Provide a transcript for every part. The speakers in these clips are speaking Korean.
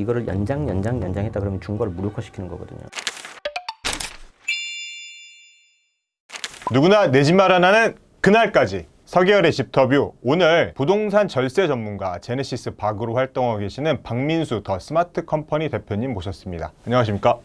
이거를 연장했다 그러면 중과를 무력화시키는 거거든요. 누구나 내 집 마련하는 그날까지 서계열의 집터뷰. 오늘 부동산 절세 전문가 제네시스 박으로 활동하고 계시는 박민수 더 스마트 컴퍼니 대표님 모셨습니다. 안녕하십니까?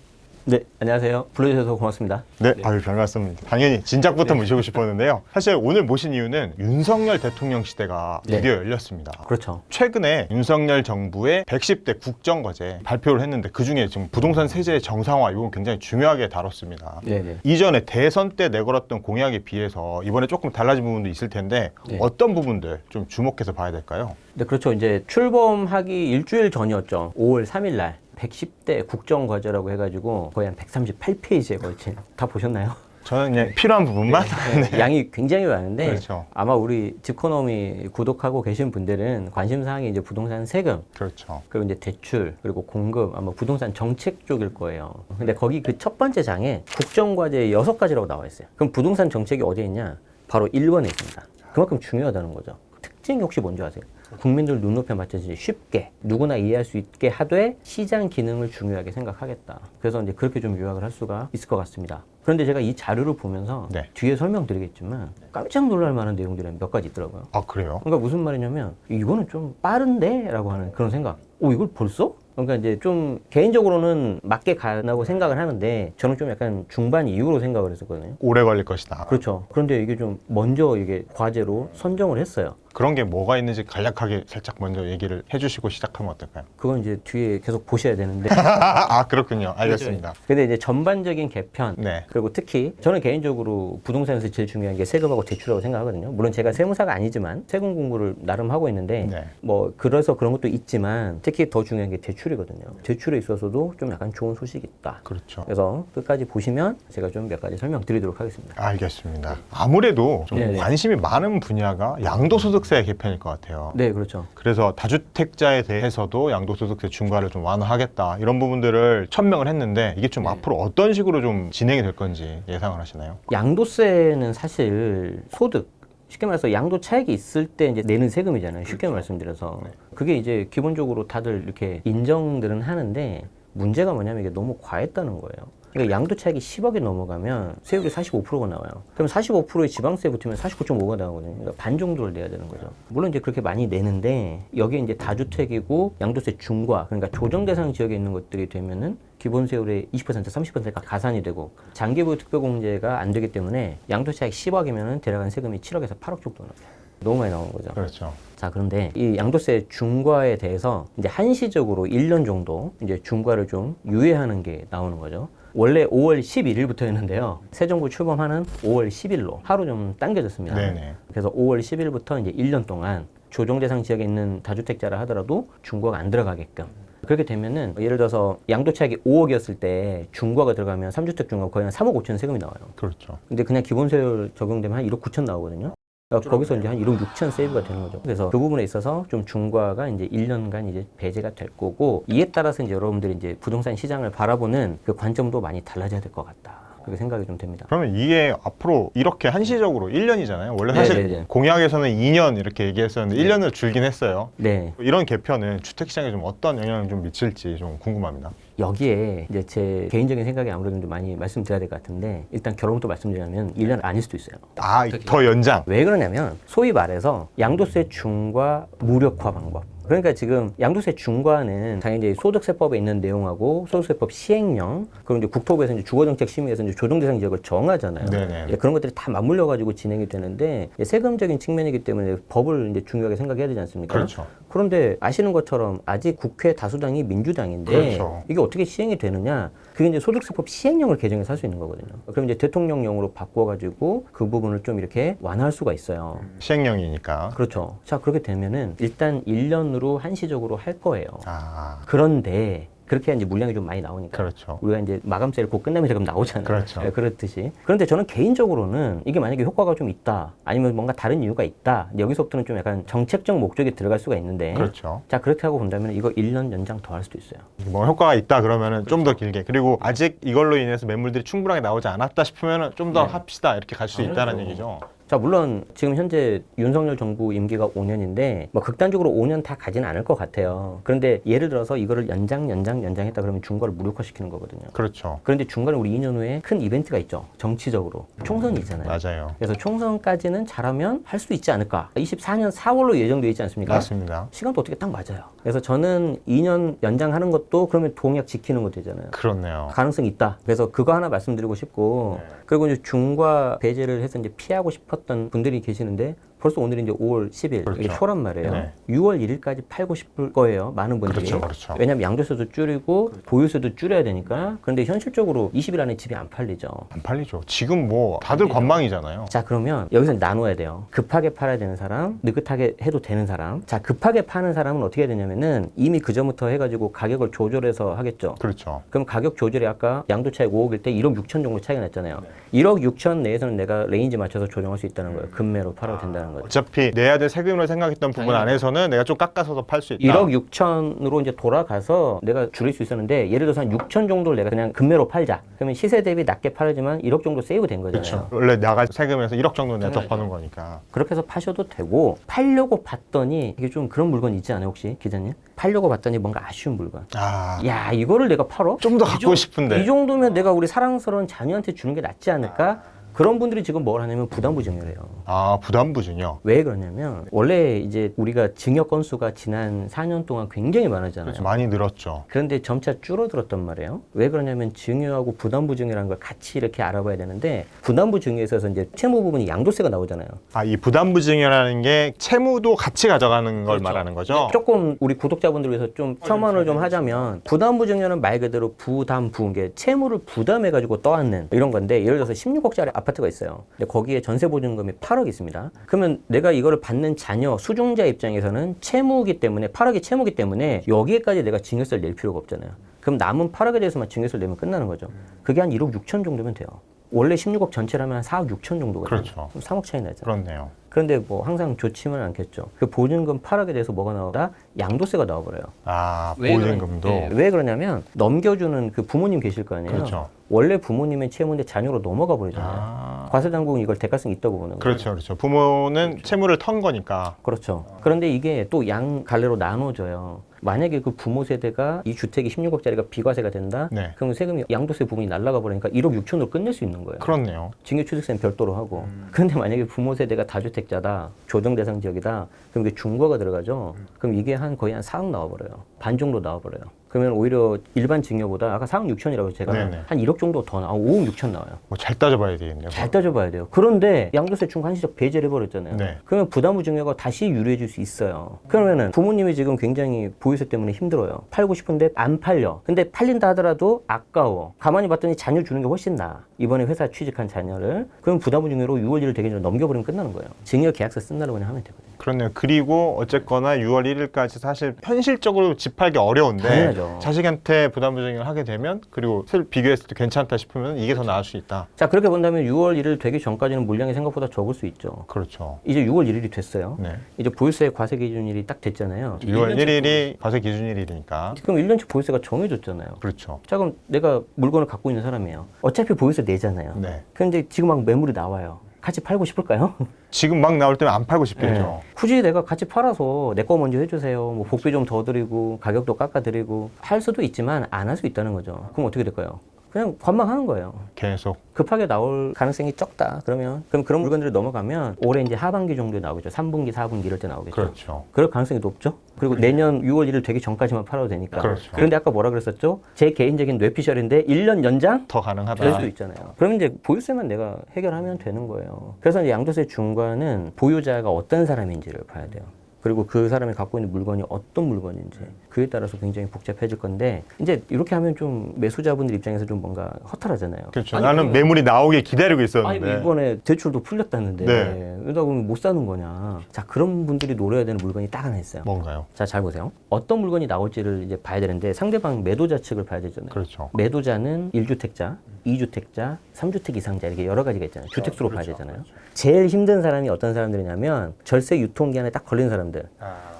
네, 안녕하세요. 불러주셔서 고맙습니다. 네, 아유, 별 말씀입니다. 당연히 진작부터 모시고 싶었는데요. 사실 오늘 모신 이유는 윤석열 대통령 시대가 드디어 열렸습니다. 그렇죠. 최근에 윤석열 정부의 110대 국정과제 발표를 했는데 그중에 지금 부동산 세제 정상화 이건 굉장히 중요하게 다뤘습니다. 네네. 이전에 대선 때 내걸었던 공약에 비해서 이번에 조금 달라진 부분도 있을 텐데 어떤 부분들 좀 주목해서 봐야 될까요? 네, 그렇죠. 이제 출범하기 일주일 전이었죠. 5월 3일 날 110대 국정과제라고 해가지고 거의 한 138페이지에 걸친. 다 보셨나요? 저는 그냥 필요한 부분만 네. 양이 굉장히 많은데 그렇죠. 아마 우리 집코노미 구독하고 계신 분들은 관심사항이 이제 부동산 세금, 그렇죠. 그리고 이제 대출, 그리고 공급, 아마 부동산 정책 쪽일 거예요. 근데 거기 그 첫 번째 장에 국정과제 6가지라고 나와 있어요. 그럼 부동산 정책이 어디에 있냐? 바로 1번에 있습니다. 그만큼 중요하다는 거죠. 특징이 혹시 뭔지 아세요? 국민들 눈높이에 맞춰서 쉽게 누구나 이해할 수 있게 하되 시장 기능을 중요하게 생각하겠다. 그래서 이제 그렇게 좀 요약을 할 수가 있을 것 같습니다. 그런데 제가 이 자료를 보면서 뒤에 설명드리겠지만 깜짝 놀랄 만한 내용들이 몇 가지 있더라고요. 아, 그래요? 그러니까 무슨 말이냐면 이거는 좀 빠른데? 라고 하는 그런 생각. 이걸 벌써? 그러니까 이제 좀 개인적으로는 맞게 가라고 생각을 하는데 저는 좀 약간 중반 이후로 생각을 했었거든요. 오래 걸릴 것이다. 그렇죠. 그런데 이게 좀 먼저 이게 과제로 선정을 했어요. 그런 게 뭐가 있는지 간략하게 살짝 먼저 얘기를 해주시고 시작하면 어떨까요? 그건 이제 뒤에 계속 보셔야 되는데. 아, 그렇군요. 알겠습니다. 근데 이제 전반적인 개편, 네. 그리고 특히 저는 개인적으로 부동산에서 제일 중요한 게 세금하고 대출이라고 생각하거든요. 물론 제가 세무사가 아니지만 세금 공부를 나름 하고 있는데 뭐 그래서 그런 것도 있지만 특히 더 중요한 게 대출이거든요. 대출에 있어서도 좀 약간 좋은 소식이 있다. 그렇죠. 그래서 끝까지 보시면 제가 좀 몇 가지 설명드리도록 하겠습니다. 알겠습니다. 아무래도 좀 관심이 많은 분야가 양도소득세 개편일 것 같아요. 네, 그렇죠. 그래서 다주택자에 대해서도 양도소득세 중과를 좀 완화하겠다 이런 부분들을 천명을 했는데 이게 좀 앞으로 어떤 식으로 좀 진행이 될 건지 예상을 하시나요? 양도세는 사실 소득, 쉽게 말해서 양도 차익이 있을 때 이제 내는 세금이잖아요. 쉽게 말씀드려서. 그게 이제 기본적으로 다들 이렇게 인정들은 하는데 문제가 뭐냐면 이게 너무 과했다는 거예요. 그러니까 양도 차익이 10억이 넘어가면 세율이 45%가 나와요. 그럼 45%의 지방세 붙으면 49.5가 나오거든요. 그러니까 반 정도를 내야 되는 거죠. 물론 이제 그렇게 많이 내는데 여기에 이제 다주택이고 양도세 중과, 그러니까 조정 대상 지역에 있는 것들이 되면은 기본 세율의 20%, 30%가 가산이 되고 장기보유 특별공제가 안 되기 때문에 양도 차익 10억이면은 대략 세금이 7억에서 8억 정도 나와요. 너무 많이 나오는 거죠. 그렇죠. 자, 그런데 이 양도세 중과에 대해서 이제 한시적으로 1년 정도 이제 중과를 좀 유예하는 게 나오는 거죠. 원래 5월 11일부터였는데요. 새 정부 출범하는 5월 10일로 하루 좀 당겨졌습니다. 네네. 그래서 5월 10일부터 이제 1년 동안 조정 대상 지역에 있는 다주택자라 하더라도 중과가 안 들어가게끔. 그렇게 되면은 예를 들어서 양도 차익이 5억이었을 때 중과가 들어가면 3주택 중과 거의 한 3억 5천 세금이 나와요. 그렇죠. 근데 그냥 기본세율 적용되면 한 1억 9천 나오거든요. 그러니까 거기서 이제 한 1억 6천 세이브가 되는 거죠. 그래서 그 부분에 있어서 좀 중과가 이제 1년간 이제 배제가 될 거고, 이에 따라서 이제 여러분들이 이제 부동산 시장을 바라보는 그 관점도 많이 달라져야 될 것 같다. 그렇게 생각이 좀 됩니다. 그러면 이게 앞으로 이렇게 한시적으로 1년이잖아요. 원래 사실 공약에서는 2년 이렇게 얘기했었는데 1년을 줄긴 했어요. 네. 이런 개편은 주택시장에 좀 어떤 영향을 좀 미칠지 좀 궁금합니다. 여기에 이제 제 개인적인 생각이 아무래도 좀 많이 말씀드려야 될 것 같은데, 일단 결론부터 말씀드리자면 1년 아닐 수도 있어요. 아, 더 연장. 왜 그러냐면 소위 말해서 양도세 중과 무력화 방법. 그러니까 지금 양도세 중과는 당연히 이제 소득세법에 있는 내용하고 소득세법 시행령, 그리고 이제 국토부에서 이제 주거정책심의에서 이제 조정대상 지역을 정하잖아요. 네네. 예, 그런 것들이 다 맞물려 가지고 진행이 되는데 세금적인 측면이기 때문에 법을 이제 중요하게 생각해야 되지 않습니까? 그렇죠. 그런데 아시는 것처럼 아직 국회 다수당이 민주당인데 그렇죠. 이게 어떻게 시행이 되느냐? 그게 이제 소득세법 시행령을 개정해서 할 수 있는 거거든요. 그럼 이제 대통령령으로 바꿔가지고 그 부분을 좀 이렇게 완화할 수가 있어요. 시행령이니까. 그렇죠. 자, 그렇게 되면은 일단 1년으로 한시적으로 할 거예요. 아, 그런데 그렇게 이제 물량이 좀 많이 나오니까. 그렇죠. 우리가 이제 마감 세일 곧 끝나면 지금 나오잖아요. 그렇죠. 네, 그렇듯이. 그런데 저는 개인적으로는 이게 만약에 효과가 좀 있다, 아니면 뭔가 다른 이유가 있다, 여기서부터는 좀 약간 정책적 목적이 들어갈 수가 있는데. 그렇죠. 자, 그렇게 하고 본다면 이거 1년 연장 더 할 수도 있어요. 뭐 효과가 있다 그러면은 좀 더 길게, 그리고 아직 이걸로 인해서 매물들이 충분하게 나오지 않았다 싶으면은 좀 더 합시다 이렇게 갈 수 있다는 얘기죠. 자, 물론 지금 현재 윤석열 정부 임기가 5년인데 뭐 극단적으로 5년 다 가지는 않을 것 같아요. 그런데 예를 들어서 이거를 연장했다 그러면 중과를 무력화시키는 거거든요. 그렇죠. 그런데 중간에 우리 2년 후에 큰 이벤트가 있죠. 정치적으로. 총선이 있잖아요. 맞아요. 그래서 총선까지는 잘하면 할 수 있지 않을까. 24년 4월로 예정되어 있지 않습니까? 맞습니다. 시간도 어떻게 딱 맞아요. 그래서 저는 2년 연장하는 것도 그러면 동약 지키는 거 되잖아요. 그렇네요. 가능성이 있다. 그래서 그거 하나 말씀드리고 싶고, 그리고 이제 중과 배제를 해서 이제 피하고 싶었던 분들이 계시는데, 벌써 오늘이 이제 5월 10일, 그렇죠. 이게 초란 말이에요. 네. 6월 1일까지 팔고 싶을 거예요. 많은 분들이. 그렇죠. 왜냐하면 양도세도 줄이고 보유세도 줄여야 되니까. 그런데 현실적으로 20일 안에 집이 안 팔리죠. 안 팔리죠. 지금 뭐 다들 관망이잖아요. 자, 그러면 여기서 나눠야 돼요. 급하게 팔아야 되는 사람, 느긋하게 해도 되는 사람. 자, 급하게 파는 사람은 어떻게 해야 되냐면은 이미 그 전부터 해가지고 가격을 조절해서 하겠죠. 그렇죠. 그럼 가격 조절이 아까 양도 차익 5억일 때 1억 6천 정도 차이가 났잖아요. 1억 6천 내에서는 내가 레인지 맞춰서 조정할 수 있다는 거예요. 급매로 팔아도 된다는 거죠. 어차피 내야 될 세금으로 생각했던 부분 안에서는 내가 좀 깎아서도 팔 수 있다. 1억 6천으로 이제 돌아가서 내가 줄일 수 있었는데 예를 들어서 한 6천 정도를 내가 그냥 급매로 팔자. 그러면 시세 대비 낮게 팔지만 1억 정도 세이브 된 거잖아요. 그렇죠. 원래 나갈 세금에서 1억 정도 내더 파는 거니까. 그렇게 해서 파셔도 되고 팔려고 봤더니 이게 좀 그런 물건 있지 않아요 혹시 기자님? 팔려고 봤더니 뭔가 아쉬운 물건. 아, 야 이거를 내가 팔어? 좀 더 갖고 싶은데. 이 정도면 내가 우리 사랑스러운 자녀한테 주는 게 낫지 않을까? 그런 분들이 지금 뭘 하냐면 부담부 증여래요. 아, 부담부증요. 왜 그러냐면 원래 이제 우리가 증여 건수가 지난 4년 동안 굉장히 많아졌잖아요. 그렇죠. 많이 늘었죠. 그런데 점차 줄어들었단 말이에요. 왜 그러냐면 증여하고 부담부 증여라는 걸 같이 이렇게 알아봐야 되는데 부담부 증여에 있어서 이제 채무 부분이 양도세가 나오잖아요. 아, 이 부담부증이라는 게 채무도 같이 가져가는 걸 그렇죠. 말하는 거죠? 조금 우리 구독자분들 위해서 좀 첨언을 좀 하자면 부담부 증여는 말 그대로 부담부, 게 채무를 부담해가지고 떠안는 이런 건데 예를 들어서 16억짜리 아파트가 있어요. 근데 거기에 전세 보증금이 8억 있습니다. 그러면 내가 이거를 받는 자녀, 수중자 입장에서는 채무기 때문에 8억이 채무기 때문에 여기에까지 내가 증여세를 낼 필요가 없잖아요. 그럼 남은 8억에 대해서만 증여세를 내면 끝나는 거죠. 그게 한 1억 6천 정도면 돼요. 원래 16억 전체라면 한 4억 6천 정도거든요. 그렇죠. 그럼 3억 차이 나잖아요. 그렇네요. 그런데 뭐 항상 좋지는 않겠죠. 그 보증금 8억에 대해서 뭐가 나오다? 양도세가 나와버려요. 아, 왜 보증금도. 왜 그러냐면 넘겨주는 그 부모님 계실 거 아니에요. 그렇죠. 원래 부모님의 채무인데 자녀로 넘어가 버리잖아요. 아, 과세당국은 이걸 대가성이 있다고 보는 거예요. 그렇죠. 그렇죠. 부모는 채무를 턴 거니까. 그렇죠. 그런데 이게 또 양 갈래로 나눠져요. 만약에 그 부모 세대가 이 주택이 16억짜리가 비과세가 된다? 네. 그러면 세금이 양도세 부분이 날라가 버리니까 1억 6천으로 끝낼 수 있는 거예요. 그렇네요. 증여취득세는 별도로 하고. 그런데 만약에 부모 세대가 다주택자다, 조정 대상 지역이다, 그럼 이게 중과가 들어가죠. 그럼 이게 거의 한 4억 나와버려요. 반 정도 나와버려요. 그러면 오히려 일반 증여보다 아까 4억 6천이라고 제가 네네. 한 1억 정도 더 나와. 5억 6천 나와요. 뭐 잘 따져봐야 되겠네요. 잘 따져봐야 돼요. 그런데 양도세 중과 한시적 배제를 해버렸잖아요. 네. 그러면 부담부 증여가 다시 유리해질 수 있어요. 그러면은 부모님이 지금 굉장히 보유세 때문에 힘들어요. 팔고 싶은데 안 팔려. 근데 팔린다 하더라도 아까워. 가만히 봤더니 자녀 주는 게 훨씬 나아. 이번에 회사 취직한 자녀를. 그럼 부담부 증여로 6월 1일 되기 전에 넘겨버리면 끝나는 거예요. 증여 계약서 쓴 날로 그냥 하면 되거든요. 그렇네요. 그리고 어쨌거나 6월 1일까지 사실 현실적으로 집 팔기 어려운데 당연하죠. 자식한테 부담부증을 하게 되면 그리고 실 비교했을 때 괜찮다 싶으면 이게 더 나을 수 있다. 자, 그렇게 본다면 6월 1일 되기 전까지는 물량이 생각보다 적을 수 있죠. 그렇죠. 이제 6월 1일이 됐어요. 네. 이제 보유세 과세 기준일이 딱 됐잖아요. 6월 1일이 과세 기준일이니까. 그럼 1년치 보유세가 정해졌잖아요. 그렇죠. 자, 그럼 내가 물건을 갖고 있는 사람이에요. 어차피 보유세 내잖아요. 네. 그런데 지금 막 매물이 나와요. 같이 팔고 싶을까요? 지금 막 나올 때는 안 팔고 싶겠죠. 네. 굳이 내가 같이 팔아서 내 거 먼저 해주세요. 뭐 복비 좀 더 드리고 가격도 깎아드리고 할 수도 있지만 안 할 수 있다는 거죠. 그럼 어떻게 될까요? 그냥 관망하는 거예요. 계속. 급하게 나올 가능성이 적다. 그럼 그런 물건들이 넘어가면 올해 이제 하반기 정도에 나오겠죠. 3분기, 4분기 이럴 때 나오겠죠. 그렇죠. 그럴 가능성이 높죠. 그리고 내년 6월 1일 되기 전까지만 팔아도 되니까. 그렇죠. 그런데 아까 뭐라 그랬었죠? 제 개인적인 뇌피셜인데 1년 연장? 더 가능하다. 될 수도 있잖아요. 그러면 이제 보유세만 내가 해결하면 되는 거예요. 그래서 이제 양도세 중과는 보유자가 어떤 사람인지를 봐야 돼요. 그리고 그 사람이 갖고 있는 물건이 어떤 물건인지 그에 따라서 굉장히 복잡해질 건데 이제 이렇게 하면 좀 매수자분들 입장에서 좀 뭔가 허탈하잖아요. 그렇죠. 아니, 나는 매물이 나오길 기다리고 아니 있었는데. 이번에 대출도 풀렸다는데 네. 그러다 보면 못 사는 거냐. 자, 그런 분들이 노려야 되는 물건이 딱 하나 있어요. 뭔가요? 자, 잘 보세요. 어떤 물건이 나올지를 이제 봐야 되는데 상대방 매도자 측을 봐야 되잖아요. 그렇죠. 매도자는 1주택자, 2주택자, 3주택 이상자 이렇게 여러 가지가 있잖아요. 주택수로 봐야 되잖아요. 제일 힘든 사람이 어떤 사람들이냐면 절세 유통기한에 딱 걸린 사람들. 물건들.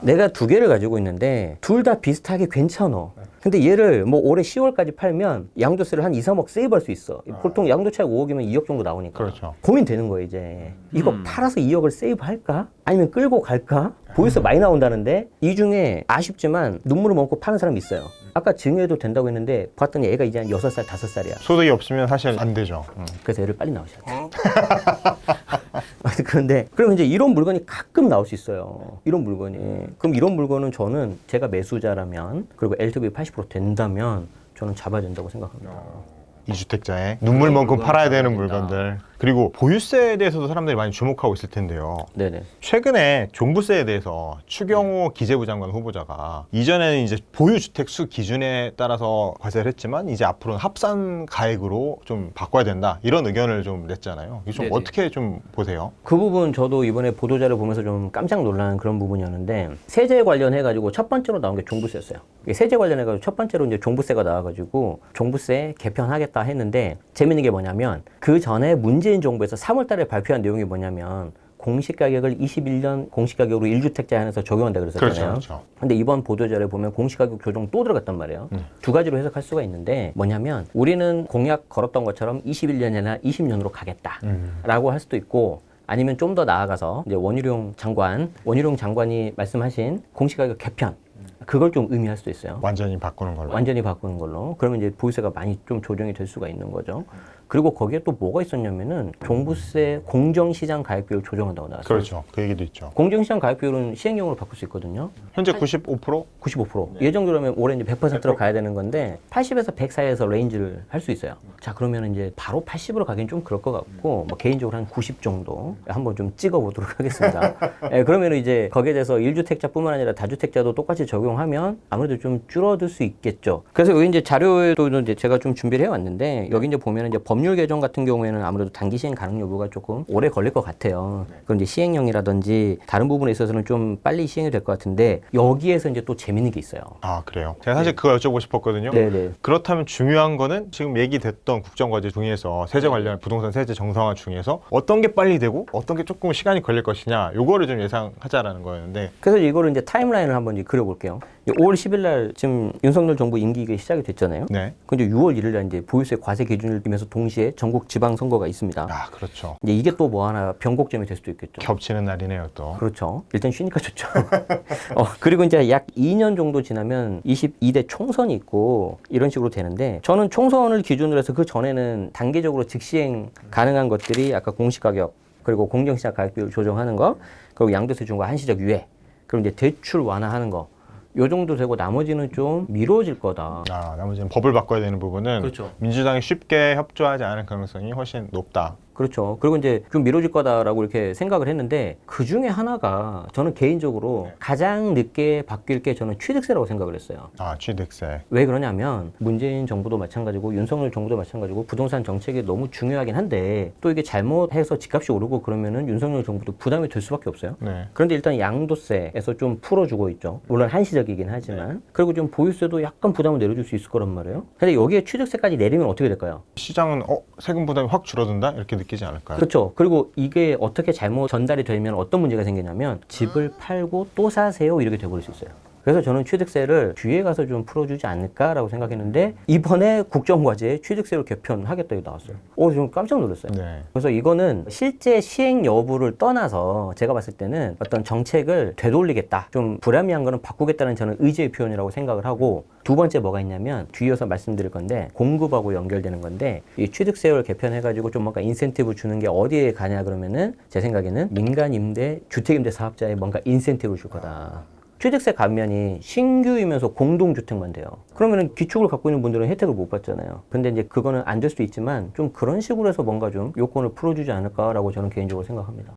내가 두 개를 가지고 있는데 둘 다 비슷하게 괜찮아. 근데 얘를 뭐 올해 10월까지 팔면 양도세를 한 2, 3억 세이브할 수 있어. 보통 양도 차익 5억이면 2억 정도 나오니까. 그렇죠. 고민되는 거예요, 이제. 이거 팔아서 2억을 세이브할까? 아니면 끌고 갈까? 보유세 많이 나온다는데 이 중에 아쉽지만 눈물을 먹고 파는 사람이 있어요. 아까 증여해도 된다고 했는데 봤더니 애가 이제 한 6살, 5살이야. 소득이 없으면 사실 안 되죠. 그래서 애를 빨리 낳으셔야 돼. 그런데 그러면 이제 이런 물건이 가끔 나올 수 있어요. 이런 물건이. 그럼 이런 물건은 저는 제가 매수자라면 그리고 LTV 80% 된다면 저는 잡아야 된다고 생각합니다. 이주택자에 눈물만큼 팔아야 되는 물건들. 그리고 보유세에 대해서도 사람들이 많이 주목하고 있을 텐데요. 네네. 최근에 종부세에 대해서 추경호 기재부 장관 후보자가 이전에는 이제 보유주택 수 기준에 따라서 과세를 했지만 이제 앞으로는 합산 가액으로 좀 바꿔야 된다 이런 의견을 좀 냈잖아요. 이거 좀 네네. 어떻게 좀 보세요? 그 부분 저도 이번에 보도자료 보면서 좀 깜짝 놀란 그런 부분이었는데 세제 관련해가지고 첫 번째로 나온 게 종부세였어요. 이게 세제 관련해가지고 첫 번째로 이제 종부세가 나와가지고 종부세 개편하겠다 했는데 재밌는 게 뭐냐면 그 전에 문재인 정부에서 3월 달에 발표한 내용이 뭐냐면 공시가격을 21년 공시가격으로 1주택자에 한해서 적용한다 그랬었잖아요. 그렇죠. 근데 이번 보도자료에 보면 공시가격 조정 또 들어갔단 말이에요. 두 가지로 해석할 수가 있는데 뭐냐면 우리는 공약 걸었던 것처럼 21년이나 20년으로 가겠다라고 할 수도 있고 아니면 좀 더 나아가서 이제 원희룡 장관이 말씀하신 공시가격 개편 그걸 좀 의미할 수도 있어요. 완전히 바꾸는 걸로. 완전히 바꾸는 걸로. 그러면 이제 보유세가 많이 좀 조정이 될 수가 있는 거죠. 그리고 거기에 또 뭐가 있었냐면은 종부세 공정시장 가액 비율 조정한다고 나왔어요. 그렇죠. 그 얘기도 있죠. 공정시장 가액 비율은 시행령으로 바꿀 수 있거든요. 현재 95%? 95%. 예정대로면 올해 이제 100%로 가야 되는 건데 80에서 100 사이에서 레인지를 할 수 있어요. 자, 그러면 이제 바로 80으로 가긴 좀 그럴 것 같고 뭐 개인적으로 한 90 정도 한번 좀 찍어보도록 하겠습니다. 예, 그러면 이제 거기에 대해서 1주택자뿐만 아니라 다주택자도 똑같이 적용하면 아무래도 좀 줄어들 수 있겠죠. 그래서 여기 이제 자료에도 이제 제가 좀 준비를 해왔는데 여기 이제 보면 이제 법률 개정 같은 경우에는 아무래도 단기 시행 가능 여부가 조금 오래 걸릴 것 같아요. 그럼 이제 시행령이라든지 다른 부분에 있어서는 좀 빨리 시행이 될 것 같은데 여기에서 이제 또 재밌는 게 있어요. 아, 그래요? 제가 사실 그거 여쭤보고 싶었거든요. 네네. 그렇다면 중요한 거는 지금 얘기됐던 국정과제 중에서 세제 관련 부동산 세제 정상화 중에서 어떤 게 빨리 되고 어떤 게 조금 시간이 걸릴 것이냐 요거를 좀 예상하자라는 거였는데 그래서 이거를 이제 타임라인을 한번 이제 그려볼게요. 5월 10일 날 지금 윤석열 정부 임기가 시작이 됐잖아요. 네. 근데 6월 1일 날 이제 보유세 과세 기준을 두면서 동시에 전국 지방 선거가 있습니다. 아, 그렇죠. 이제 이게 또 뭐 하나 변곡점이 될 수도 있겠죠. 겹치는 날이네요, 또. 그렇죠. 일단 쉬니까 좋죠. 그리고 이제 약 2년 정도 지나면 22대 총선이 있고 이런 식으로 되는데 저는 총선을 기준으로 해서 그 전에는 단계적으로 즉시행 가능한 것들이 아까 공시가격 그리고 공정시장 가격 비율 조정하는 거 그리고 양도세 중과 한시적 유예 그리고 이제 대출 완화하는 거 요 정도 되고 나머지는 좀 미뤄질 거다. 아, 나머지는 법을 바꿔야 되는 부분은 그렇죠. 민주당이 쉽게 협조하지 않을 가능성이 훨씬 높다. 그렇죠. 그리고 이제 좀 미뤄질 거다라고 이렇게 생각을 했는데 그 중에 하나가 저는 개인적으로 가장 늦게 바뀔 게 저는 취득세라고 생각을 했어요. 아, 취득세. 왜 그러냐면 문재인 정부도 마찬가지고 윤석열 정부도 마찬가지고 부동산 정책이 너무 중요하긴 한데 또 이게 잘못해서 집값이 오르고 그러면은 윤석열 정부도 부담이 될 수밖에 없어요. 네. 그런데 일단 양도세에서 좀 풀어주고 있죠. 물론 한시적이긴 하지만. 그리고 좀 보유세도 약간 부담을 내려줄 수 있을 거란 말이에요. 근데 여기에 취득세까지 내리면 어떻게 될까요? 시장은 세금 부담이 확 줄어든다? 이렇게 느끼지 않을까요? 그렇죠. 그리고 이게 어떻게 잘못 전달이 되면 어떤 문제가 생기냐면 집을 팔고 또 사세요 이렇게 돼버릴 수 있어요. 그래서 저는 취득세를 뒤에 가서 좀 풀어주지 않을까라고 생각했는데 이번에 국정과제에 취득세를 개편하겠다 이거 나왔어요. 좀 깜짝 놀랐어요. 네. 그래서 이거는 실제 시행 여부를 떠나서 제가 봤을 때는 어떤 정책을 되돌리겠다, 좀 불합리한 거는 바꾸겠다는 저는 의지의 표현이라고 생각을 하고 두 번째 뭐가 있냐면 뒤이어서 말씀드릴 건데 공급하고 연결되는 건데 이 취득세율 개편해가지고 좀 뭔가 인센티브 주는 게 어디에 가냐 그러면은 제 생각에는 민간 임대, 주택 임대 사업자에 뭔가 인센티브를 줄 거다. 취득세 감면이 신규이면서 공동주택만 돼요. 그러면은 기축을 갖고 있는 분들은 혜택을 못 받잖아요. 근데 이제 그거는 안 될 수도 있지만 좀 그런 식으로 해서 뭔가 좀 요건을 풀어주지 않을까라고 저는 개인적으로 생각합니다.